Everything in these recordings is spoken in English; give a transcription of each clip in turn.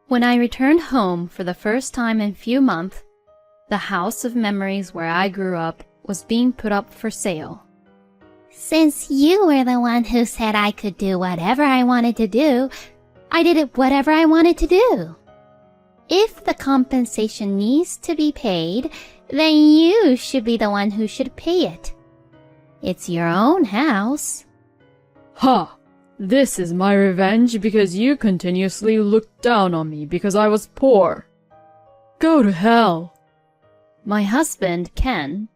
When I returned home for the first time in few months, the house of memories where I grew up was being put up for sale. Since you were the one who said I could do whatever I wanted to do, I did it whatever I wanted to do. If the compensation needs to be paid, then you should be the one who should pay it. It's your own house. Ha! This is my revenge because you continuously looked down on me because I was poor. Go to hell. My husband, Ken,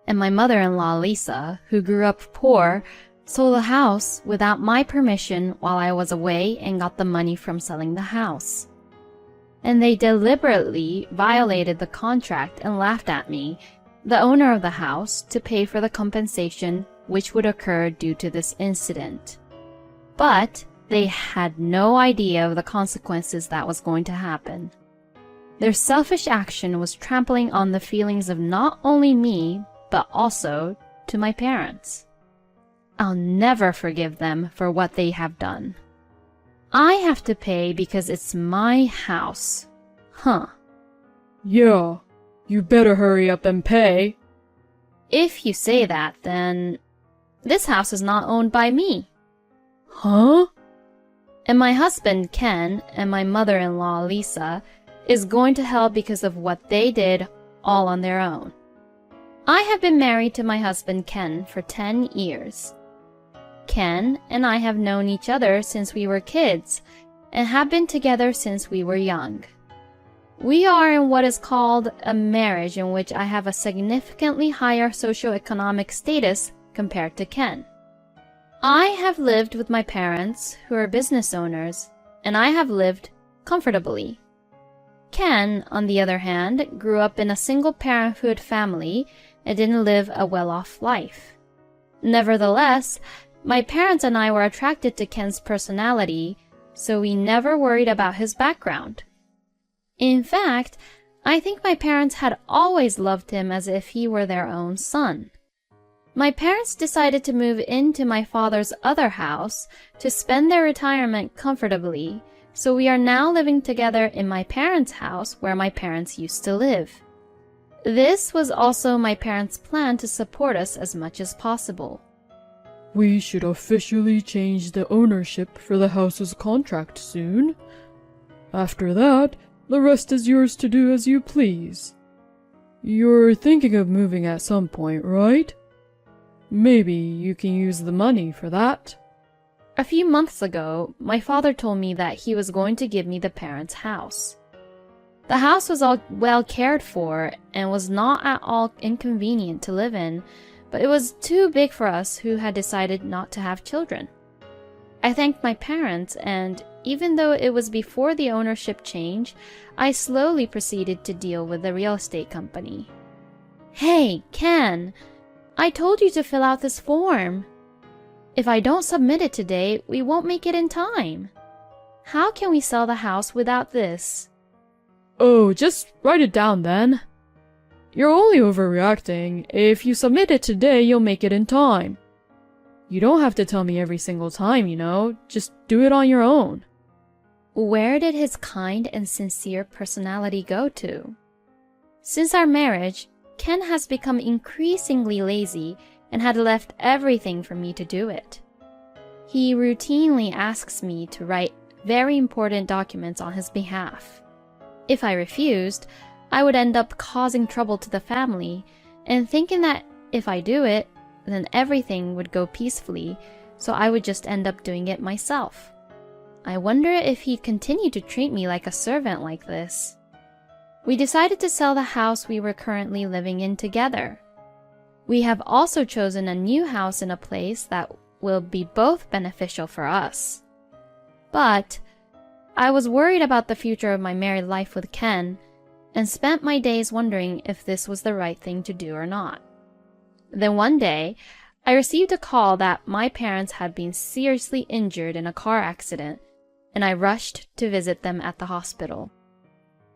and my mother-in-law, Lisa, who grew up poor, sold the house without my permission while I was away and got the money from selling the house. And they deliberately violated the contract and laughed at me, the owner of the house, to pay for the compensation which would occur due to this incident. But they had no idea of the consequences that was going to happen. Their selfish action was trampling on the feelings of not only me, but also to my parents. I'll never forgive them for what they have done. I have to pay because it's my house. Huh. Yeah, you better hurry up and pay. If you say that, then this house is not owned by me. Huh? And my husband, Ken, and my mother-in-law, Lisa, is going to hell because of what they did all on their own. I have been married to my husband, Ken, for 10 years. Ken and I have known each other since we were kids and have been together since we were young. We are in what is called a marriage in which I have a significantly higher socioeconomic status compared to Ken. I have lived with my parents, who are business owners, and I have lived comfortably. Ken, on the other hand, grew up in a single-parenthood family and didn't live a well-off life. Nevertheless, my parents and I were attracted to Ken's personality, so we never worried about his background. In fact, I think my parents had always loved him as if he were their own son. My parents decided to move into my father's other house to spend their retirement comfortably, so we are now living together in my parents' house where my parents used to live. This was also my parents' plan to support us as much as possible. We should officially change the ownership for the house's contract soon. After that, the rest is yours to do as you please. You're thinking of moving at some point, right? Maybe you can use the money for that. A few months ago, my father told me that he was going to give me the parents' house. The house was all well cared for and was not at all inconvenient to live in, but it was too big for us who had decided not to have children. I thanked my parents, and even though it was before the ownership change, I slowly proceeded to deal with the real estate company. Hey, Ken! I told you to fill out this form. If I don't submit it today, we won't make it in time. How can we sell the house without this? Oh, just write it down then. You're only overreacting. If you submit it today, you'll make it in time. You don't have to tell me every single time, you know. Just do it on your own. Where did his kind and sincere personality go to? Since our marriage, Ken has become increasingly lazy and had left everything for me to do it. He routinely asks me to write very important documents on his behalf. If I refused, I would end up causing trouble to the family and thinking that if I do it, then everything would go peacefully, so I would just end up doing it myself. I wonder if he'd continue to treat me like a servant like this. We decided to sell the house we were currently living in together. We have also chosen a new house in a place that will be both beneficial for us. But I was worried about the future of my married life with Ken and spent my days wondering if this was the right thing to do or not. Then one day, I received a call that my parents had been seriously injured in a car accident, and I rushed to visit them at the hospital.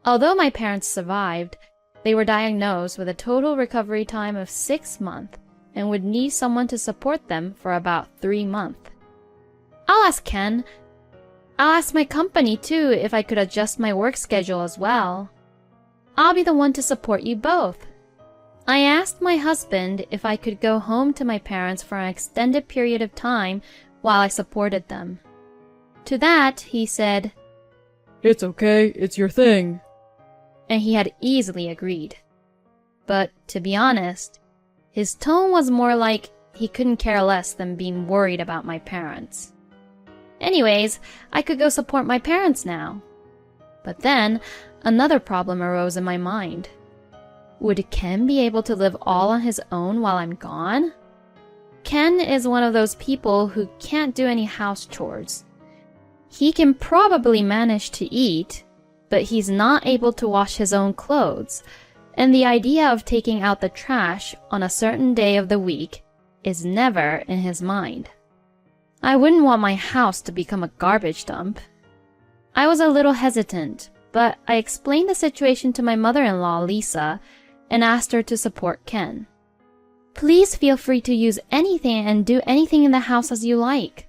Although my parents survived, they were diagnosed with a total recovery time of 6 months and would need someone to support them for about 3 months. I'll ask Ken. I'll ask my company too if I could adjust my work schedule as well. I'll be the one to support you both. I asked my husband if I could go home to my parents for an extended period of time while I supported them. To that, he said, It's okay, it's your thing. And he had easily agreed. But to be honest, his tone was more like he couldn't care less than being worried about my parents. Anyways, I could go support my parents now. But then, another problem arose in my mind. Would Ken be able to live all on his own while I'm gone? Ken is one of those people who can't do any house chores. He can probably manage to eat, but he's not able to wash his own clothes, and the idea of taking out the trash on a certain day of the week is never in his mind. I wouldn't want my house to become a garbage dump. I was a little hesitant, but I explained the situation to my mother-in-law, Lisa, and asked her to support Ken. Please feel free to use anything and do anything in the house as you like.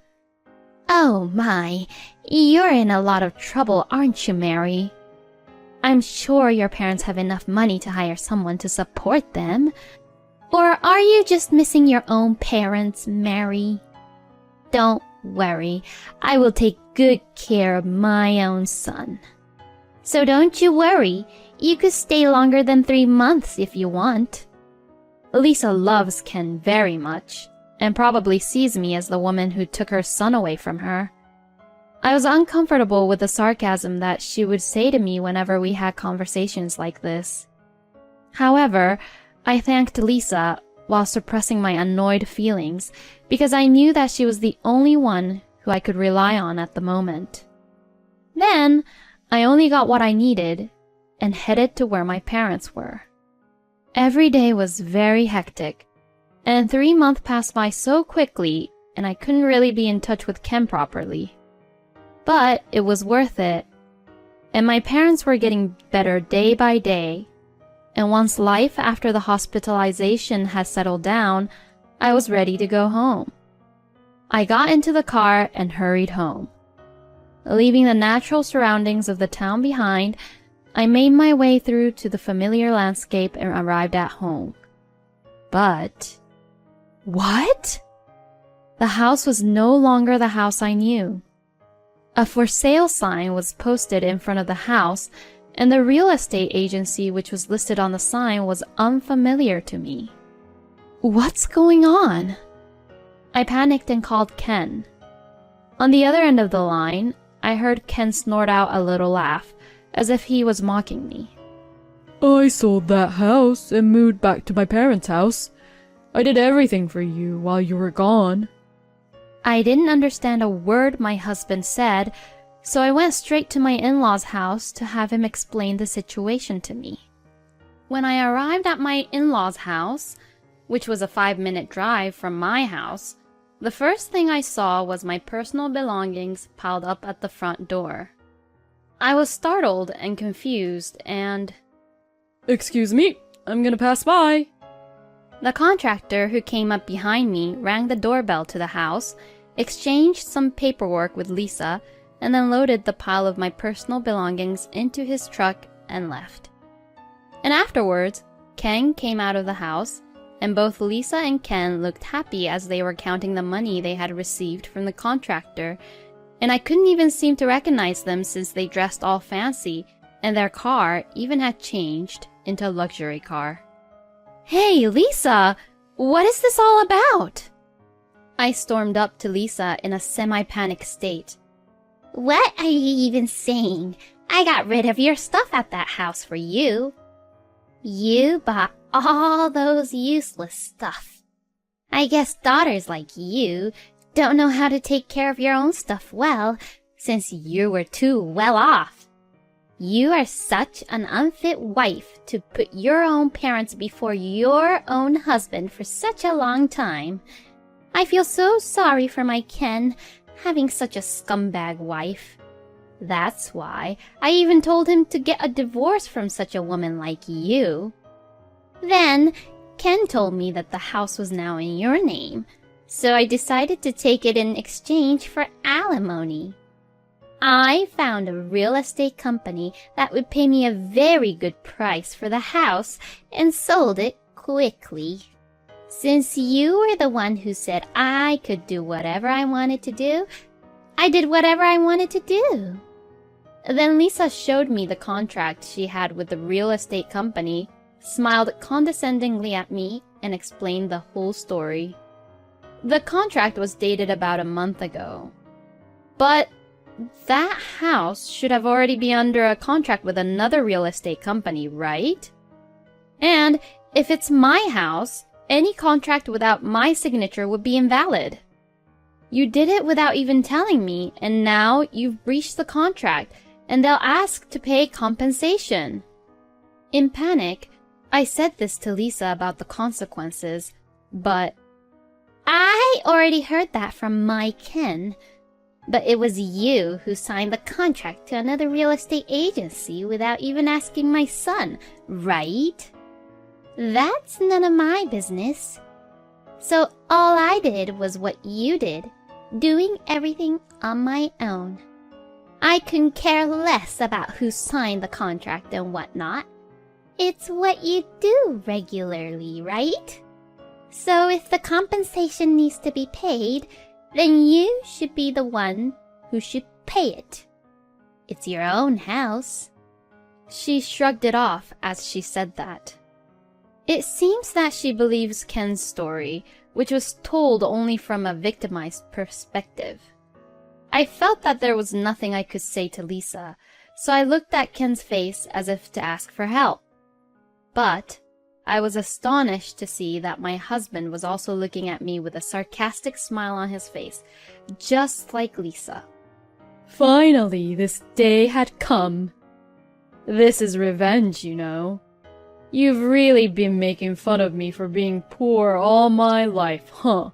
Oh my, you're in a lot of trouble, aren't you, Mary? I'm sure your parents have enough money to hire someone to support them. Or are you just missing your own parents, Mary? Don't worry, I will take good care of my own son. So don't you worry, you could stay longer than 3 months if you want. Lisa loves Ken very much, and probably sees me as the woman who took her son away from her. I was uncomfortable with the sarcasm that she would say to me whenever we had conversations like this. However, I thanked Lisa while suppressing my annoyed feelings because I knew that she was the only one who I could rely on at the moment. Then, I only got what I needed and headed to where my parents were. Every day was very hectic, and 3 months passed by so quickly and I couldn't really be in touch with Ken properly. But it was worth it, and my parents were getting better day by day, and once life after the hospitalization had settled down, I was ready to go home. I got into the car and hurried home. Leaving the natural surroundings of the town behind, I made my way through to the familiar landscape and arrived at home. But what? The house was no longer the house I knew. A for sale sign was posted in front of the house, and the real estate agency which was listed on the sign was unfamiliar to me. What's going on? I panicked and called Ken. On the other end of the line, I heard Ken snort out a little laugh, as if he was mocking me. I sold that house and moved back to my parents' house. I did everything for you while you were gone. I didn't understand a word my husband said, so I went straight to my in-laws' house to have him explain the situation to me. When I arrived at my in-laws' house, which was a 5-minute drive from my house, the first thing I saw was my personal belongings piled up at the front door. I was startled and confused and... Excuse me, I'm gonna pass by. The contractor who came up behind me rang the doorbell to the house, exchanged some paperwork with Lisa, and then loaded the pile of my personal belongings into his truck and left. And afterwards, Ken came out of the house, and both Lisa and Ken looked happy as they were counting the money they had received from the contractor, and I couldn't even seem to recognize them since they dressed all fancy, and their car even had changed into a luxury car. Hey, Lisa! What is this all about? I stormed up to Lisa in a semi-panic state. What are you even saying? I got rid of your stuff at that house for you. You bought all those useless stuff. I guess daughters like you don't know how to take care of your own stuff well, since you were too well off. You are such an unfit wife to put your own parents before your own husband for such a long time. I feel so sorry for my Ken having such a scumbag wife. That's why I even told him to get a divorce from such a woman like you. Then, Ken told me that the house was now in your name, so I decided to take it in exchange for alimony. I found a real estate company that would pay me a very good price for the house and sold it quickly. Since you were the one who said I could do whatever I wanted to do, I did whatever I wanted to do." Then Lisa showed me the contract she had with the real estate company, smiled condescendingly at me, and explained the whole story. The contract was dated about a month ago. But that house should have already been under a contract with another real estate company, right? And if it's my house, any contract without my signature would be invalid. You did it without even telling me, and now you've breached the contract, and they'll ask to pay compensation. In panic, I said this to Lisa about the consequences, but I already heard that from my Ken. But it was you who signed the contract to another real estate agency without even asking my son, right? That's none of my business. So all I did was what you did, doing everything on my own. I couldn't care less about who signed the contract and whatnot. It's what you do regularly, right? So if the compensation needs to be paid, then you should be the one who should pay it. It's your own house." She shrugged it off as she said that. It seems that she believes Ken's story, which was told only from a victimized perspective. I felt that there was nothing I could say to Lisa, so I looked at Ken's face as if to ask for help. But I was astonished to see that my husband was also looking at me with a sarcastic smile on his face, just like Lisa. Finally, this day had come. This is revenge, you know. You've really been making fun of me for being poor all my life, huh?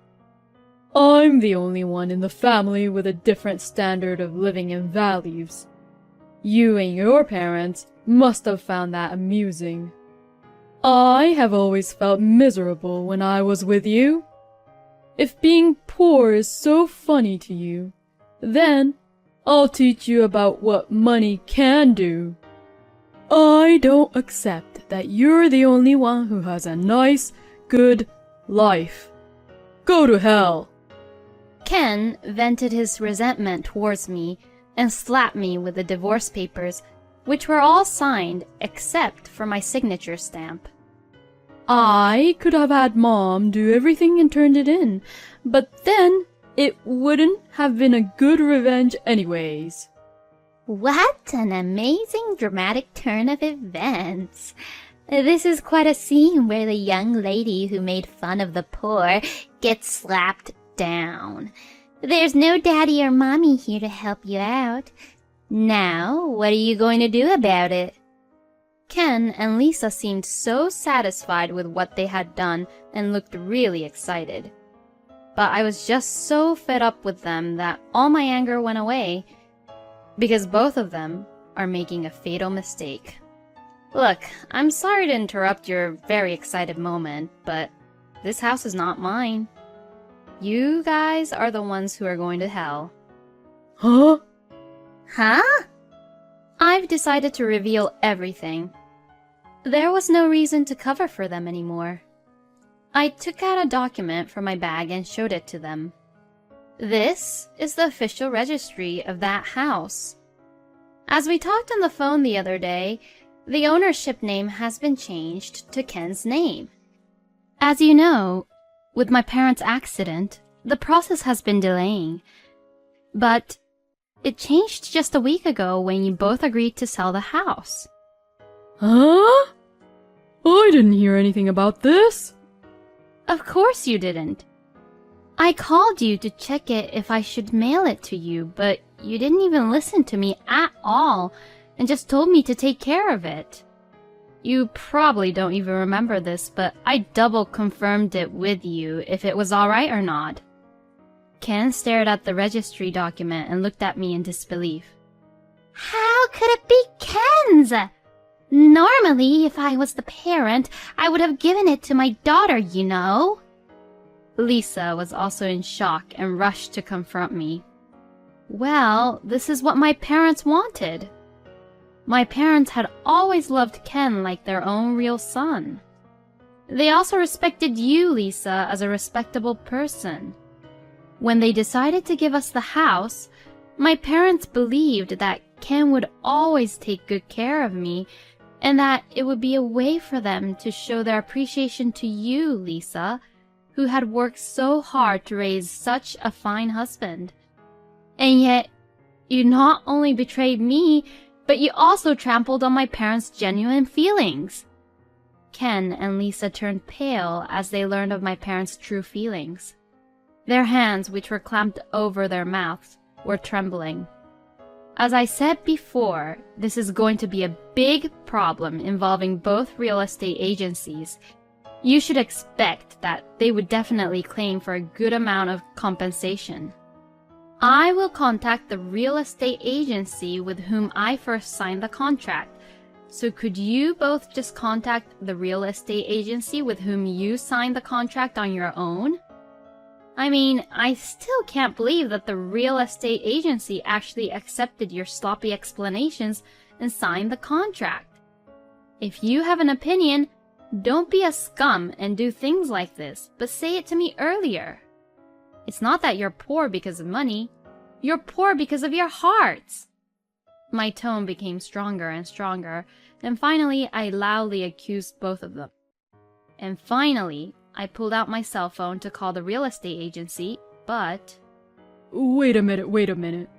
I'm the only one in the family with a different standard of living and values. You and your parents must have found that amusing. I have always felt miserable when I was with you. If being poor is so funny to you, then I'll teach you about what money can do. I don't accept that you're the only one who has a nice, good life. Go to hell. Ken vented his resentment towards me and slapped me with the divorce papers, which were all signed except for my signature stamp. I could have had Mom do everything and turned it in, but then it wouldn't have been a good revenge anyways. What an amazing dramatic turn of events. This is quite a scene where the young lady who made fun of the poor gets slapped down. There's no daddy or mommy here to help you out. Now, what are you going to do about it? Ken and Lisa seemed so satisfied with what they had done and looked really excited. But I was just so fed up with them that all my anger went away, because both of them are making a fatal mistake. Look, I'm sorry to interrupt your very excited moment, but this house is not mine. You guys are the ones who are going to hell. Huh? Huh? I've decided to reveal everything. There was no reason to cover for them anymore. I took out a document from my bag and showed it to them. This is the official registry of that house. As we talked on the phone the other day, the ownership name has been changed to Ken's name. As you know, with my parents' accident, the process has been delaying. But it changed just a week ago when you both agreed to sell the house. Huh? I didn't hear anything about this. Of course you didn't. I called you to check it if I should mail it to you, but you didn't even listen to me at all and just told me to take care of it. You probably don't even remember this, but I double confirmed it with you if it was alright or not. Ken stared at the registry document and looked at me in disbelief. How could it be Ken's? Normally, if I was the parent, I would have given it to my daughter, you know. Lisa was also in shock and rushed to confront me. Well, this is what my parents wanted. My parents had always loved Ken like their own real son. They also respected you, Lisa, as a respectable person. When they decided to give us the house, my parents believed that Ken would always take good care of me and that it would be a way for them to show their appreciation to you, Lisa, who had worked so hard to raise such a fine husband. And yet, you not only betrayed me, but you also trampled on my parents' genuine feelings. Ken and Lisa turned pale as they learned of my parents' true feelings. Their hands, which were clamped over their mouths, were trembling. As I said before, this is going to be a big problem involving both real estate agencies. You should expect that they would definitely claim for a good amount of compensation. I will contact the real estate agency with whom I first signed the contract. So could you both just contact the real estate agency with whom you signed the contract on your own? I mean, I still can't believe that the real estate agency actually accepted your sloppy explanations and signed the contract. If you have an opinion, don't be a scum and do things like this, but say it to me earlier. It's not that you're poor because of money. You're poor because of your hearts. My tone became stronger and stronger, and finally I loudly accused both of them. And finally, I pulled out my cell phone to call the real estate agency, but... Wait a minute.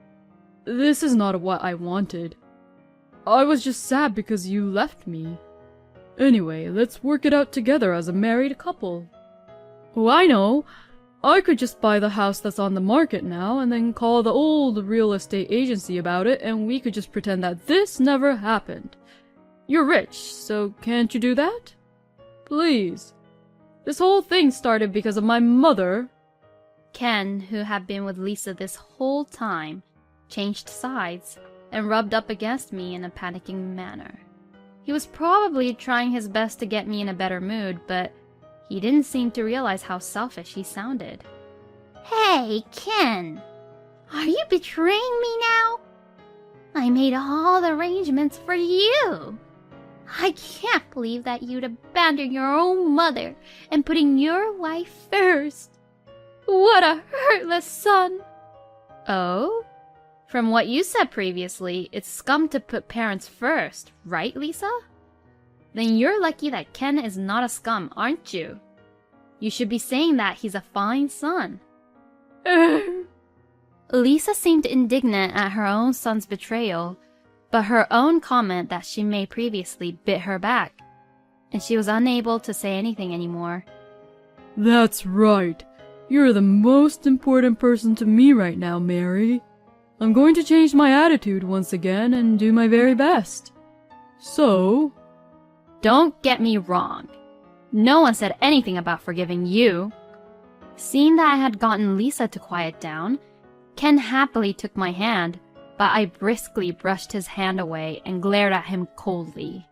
This is not what I wanted. I was just sad because you left me. Anyway, let's work it out together as a married couple. Oh, I know! I could just buy the house that's on the market now and then call the old real estate agency about it and we could just pretend that this never happened. You're rich, so can't you do that? Please. This whole thing started because of my mother. Ken, who had been with Lisa this whole time, changed sides and rubbed up against me in a panicking manner. He was probably trying his best to get me in a better mood, but he didn't seem to realize how selfish he sounded. Hey, Ken! Are you betraying me now? I made all the arrangements for you! I can't believe that you'd abandon your own mother and putting your wife first. What a heartless son! Oh? From what you said previously, it's scum to put parents first, right, Lisa? Then you're lucky that Ken is not a scum, aren't you? You should be saying that he's a fine son. Lisa seemed indignant at her own son's betrayal, but her own comment that she made previously bit her back, and she was unable to say anything anymore. That's right. You're the most important person to me right now, Mary. I'm going to change my attitude once again and do my very best. So... Don't get me wrong. No one said anything about forgiving you. Seeing that I had gotten Lisa to quiet down, Ken happily took my hand, but I briskly brushed his hand away and glared at him coldly.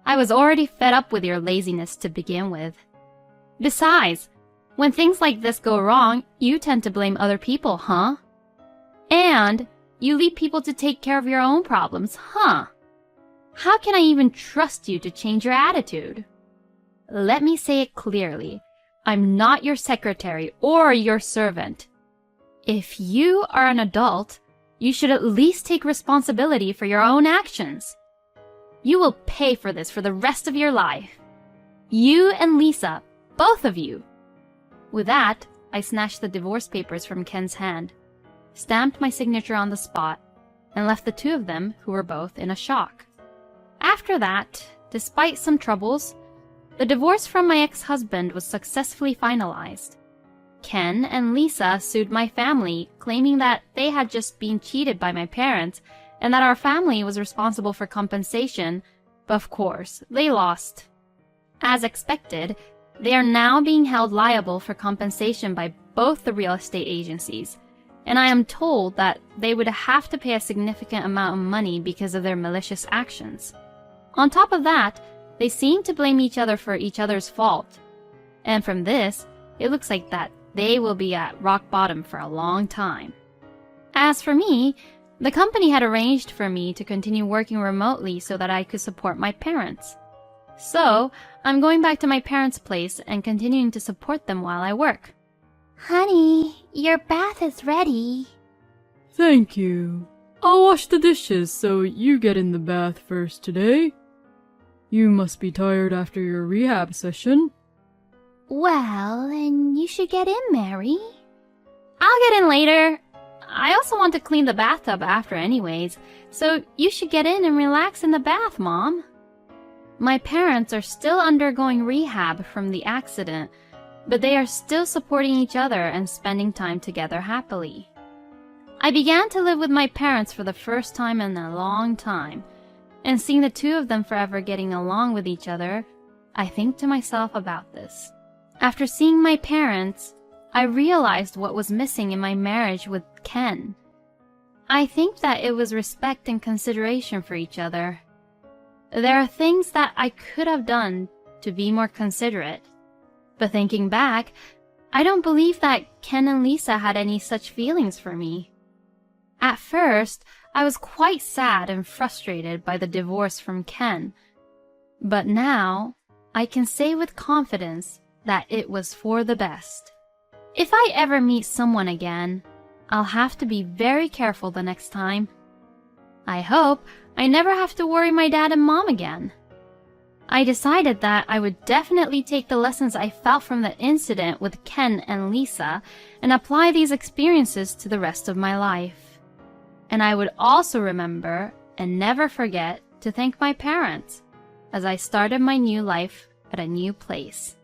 I was already fed up with your laziness to begin with. Besides, when things like this go wrong, you tend to blame other people, huh? And you leave people to take care of your own problems, huh? How can I even trust you to change your attitude? Let me say it clearly. I'm not your secretary or your servant. If you are an adult, you should at least take responsibility for your own actions. You will pay for this for the rest of your life. You and Lisa, both of you. With that, I snatched the divorce papers from Ken's hand, stamped my signature on the spot, and left the two of them, who were both in a shock. After that, despite some troubles, the divorce from my ex-husband was successfully finalized. Ken and Lisa sued my family, claiming that they had just been cheated by my parents and that our family was responsible for compensation, but of course, they lost. As expected, they are now being held liable for compensation by both the real estate agencies, and I am told that they would have to pay a significant amount of money because of their malicious actions. On top of that, they seem to blame each other for each other's fault. And from this, it looks like that they will be at rock bottom for a long time. As for me, the company had arranged for me to continue working remotely so that I could support my parents. So, I'm going back to my parents' place and continuing to support them while I work. Honey, your bath is ready. Thank you. I'll wash the dishes, so you get in the bath first today. You must be tired after your rehab session. Well, then you should get in, Mary. I'll get in later. I also want to clean the bathtub after anyways, so you should get in and relax in the bath, Mom. My parents are still undergoing rehab from the accident, but they are still supporting each other and spending time together happily. I began to live with my parents for the first time in a long time, and seeing the two of them forever getting along with each other, I think to myself about this. After seeing my parents, I realized what was missing in my marriage with Ken. I think that it was respect and consideration for each other. There are things that I could have done to be more considerate, but thinking back, I don't believe that Ken and Lisa had any such feelings for me. At first, I was quite sad and frustrated by the divorce from Ken, but now I can say with confidence that it was for the best. If I ever meet someone again, I'll have to be very careful the next time. I hope I never have to worry my dad and mom again. I decided that I would definitely take the lessons I felt from the incident with Ken and Lisa and apply these experiences to the rest of my life. And I would also remember and never forget to thank my parents as I started my new life at a new place.